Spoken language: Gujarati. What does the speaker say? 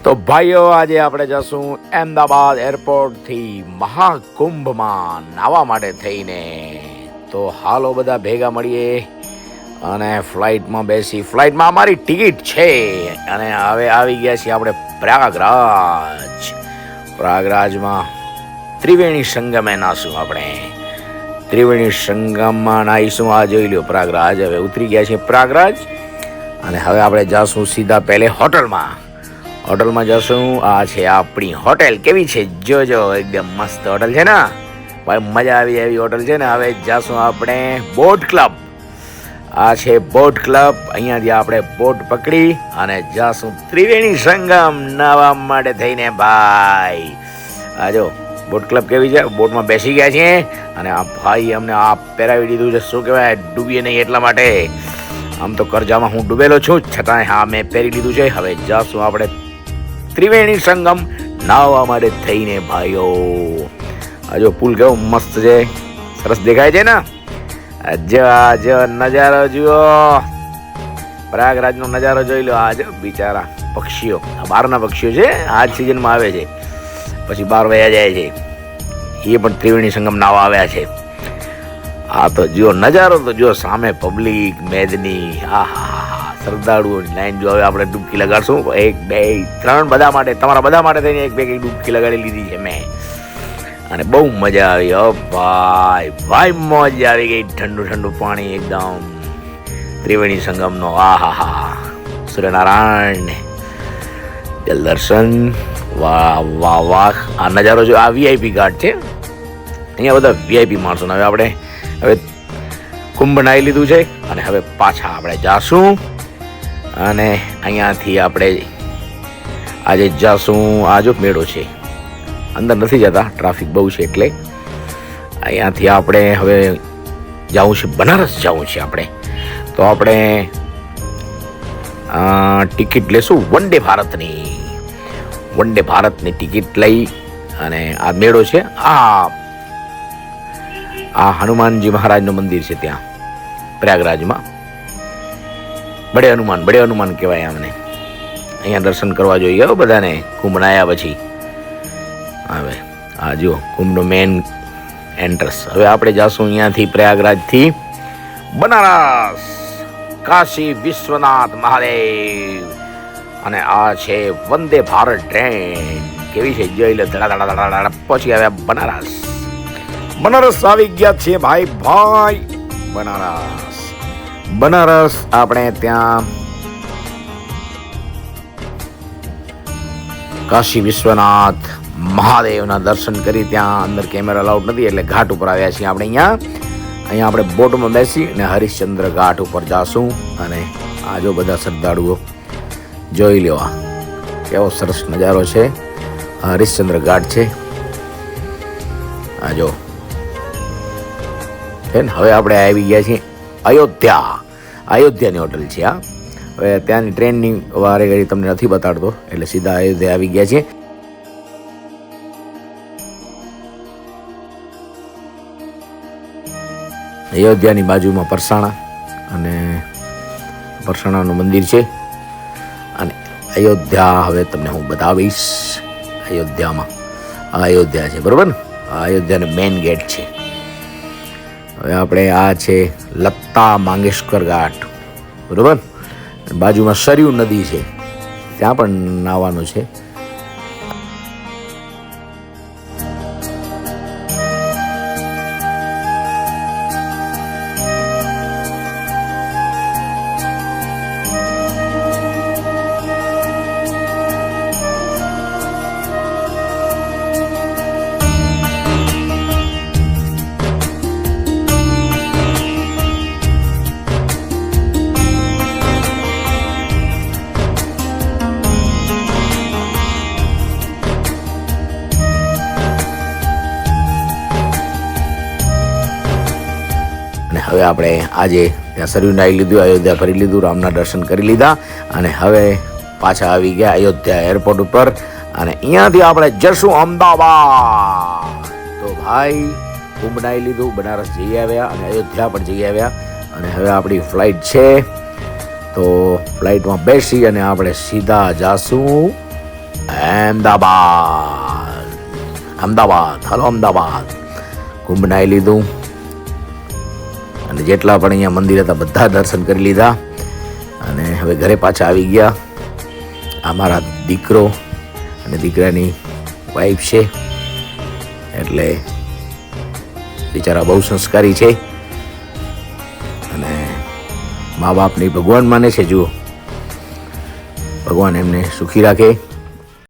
તો ભાઈઓ આજે આપણે જશું અમદાવાદ એરપોર્ટથી મહાકુંભમાં નાવા માટે થઈને. તો હાલો બધા ભેગા મળીએ અને ફ્લાઇટમાં અમારી ટિકિટ છે અને હવે આવી ગયા છીએ આપણે પ્રયાગરાજમાં ત્રિવેણી સંગમે નાશું. આપણે ત્રિવેણી સંગમમાં નાહીશું. આ જોઈ લો પ્રયાગરાજ. હવે ઉતરી ગયા છીએ પ્રયાગરાજ અને હવે આપણે જશું સીધા પહેલે હોટલમાં જશું. આ છે આપણી હોટેલ. કેવી છે જોજો, એકદમ મસ્ત હોટલ છે ને ભાઈ, મજા આવી એવી હોટલ છે ને. હવે જશું આપણે બોટ ક્લબ. આ છે બોટ ક્લબ. અહીંયાથી આપણે બોટ પકડી અને જશું ત્રિવેણી સંગમ નાવા માટે થઈને. ભાઈ આ જો બોટ ક્લબ કેવી છે. બોટમાં બેસી ગયા છીએ અને આ ભાઈ અમને આ પહેરાવી દીધું છે. શું કહેવાય, ડૂબીએ નહીં એટલા માટે. આમ તો કરજામાં હું ડૂબેલો છું, છતાં હા મેં પહેરી લીધું છે. હવે જશું આપણે ત્રિવેણી સંગમ નાહવા માટે થઈને. ભાઈઓ આ જો પુલ કેવો મસ્ત છે, સરસ દેખાય છે ને. જો નજારો જુઓ, પ્રયાગરાજનો નજારો જોઈ લો. આ જો બિચારા પક્ષીઓ, બહારના પક્ષીઓ છે, આ જ સિઝનમાં આવે છે, પછી બહાર વયા જાય છે. એ પણ ત્રિવેણી સંગમ નાહવા આવ્યા છે. આ તો જુઓ નજારો, તો જુઓ સામે પબ્લિક, મેદની, આહા શ્રદ્ધાળુઓની લાઈન. જો હવે આપણે ડૂબકી લગાડશું 1 2 3 બધા માટે, તમારા બધા માટે થઈને એક ડૂબકી લગાડી લીધી છે મેં અને બહુ મજા આવી. હો ભાઈ મોજ આવી ગઈ. ઠંડુ પાણી એકદમ ત્રિવેણી સંગમનો. આહા સૂર્યનારાયણ, જલ દર્શન. વાહ આ નજારો જો. આ VIP ઘાટ છે, અહીંયા બધા VIP માણસો. હવે કુંભ નાહી લીધું છે અને હવે પાછા આપણે જાશું અને અહીંયાથી આપણે આજે જાશું. આ જો મેળો છે, અંદર નથી જતા, ટ્રાફિક બહુ છે એટલે. અહીંયાથી આપણે હવે જવું છે બનારસ જવું છે આપણે. તો આપણે ટિકિટ લેશું વંદે ભારતની ટિકિટ લઈ અને આ મેળો છે. આ હનુમાનજી મહારાજનું મંદિર છે ત્યાં પ્રયાગરાજમાં. બડે હનુમાન કહેવાય અમને. અહીંયા દર્શન કરવા જોઈએ બધાને કુંભ નાયા પછી. હવે આ જો કુંભનો મેન એન્ટ્રન્સ. હવે આપણે જાશું અહીંયાથી પ્રયાગરાજથી બનારસ, કાશી વિશ્વનાથ મહાદેવ. અને આ છે વંદે ભારત ટ્રેન. કેવી છે જોઈ લો. ધડા પછી આવ્યા બનારસ આવી ગયા છે ભાઈ. બનારસ આપણે ત્યાં કાશી વિશ્વનાથ મહાદેવના દર્શન કરી. ત્યાં અંદર કેમેરા અલાઉડ નથી એટલે ઘાટ ઉપર આવ્યા છીએ આપણે. અહીંયા આપણે બોટમાં બેસી અને હરિશ્ચંદ્ર ઘાટ ઉપર જાશું. અને આ જો બધા શ્રદ્ધાળુઓ જોઈ લેવા, કેવો સરસ નજારો છે. હરિશ્ચંદ્ર ઘાટ છે આ જો. હવે આપણે આવી ગયા છીએ અયોધ્યાની હોટલ છે આ. હવે ત્યાંની ટ્રેનની વારે ઘડી તમને નથી બતાડતો એટલે સીધા અયોધ્યા આવી ગયા છીએ. અયોધ્યાની બાજુમાં પરસાણાનું મંદિર છે અને અયોધ્યા હવે તમને હું બતાવીશ. અયોધ્યા છે બરોબર ને. અયોધ્યાનો મેઇન ગેટ છે. હવે આપણે આ છે લતા મંગેશકર ઘાટ બરોબર. બાજુમાં સરયુ નદી છે, ત્યાં પણ નાહવાનું છે. હવે આપણે આજે ત્યાં સરયુ નાહી લીધું, અયોધ્યા ફરી લીધું, રામના દર્શન કરી લીધા અને હવે પાછા આવી ગયા અયોધ્યા એરપોર્ટ ઉપર. અને અહીંયાથી આપણે જશું અમદાવાદ. તો ભાઈ કુંભ નાહી લીધું, બનારસ જઈ આવ્યા અને અયોધ્યા પણ જઈ આવ્યા અને હવે આપણી ફ્લાઇટ છે. તો ફ્લાઇટમાં બેસી અને આપણે સીધા જાશું અમદાવાદ. અમદાવાદ, હાલો અમદાવાદ. કુંભ નાહી લીધું અને જેટલા પણ અહીંયા મંદિર હતા બધા દર્શન કરી લીધા અને હવે ઘરે પાછા આવી ગયા. આ મારા દીકરો અને દીકરાની વાઈફ છે, એટલે બિચારા બહુ સંસ્કારી છે અને મા બાપની ભગવાન માને છે. જુઓ, ભગવાન એમને સુખી રાખે.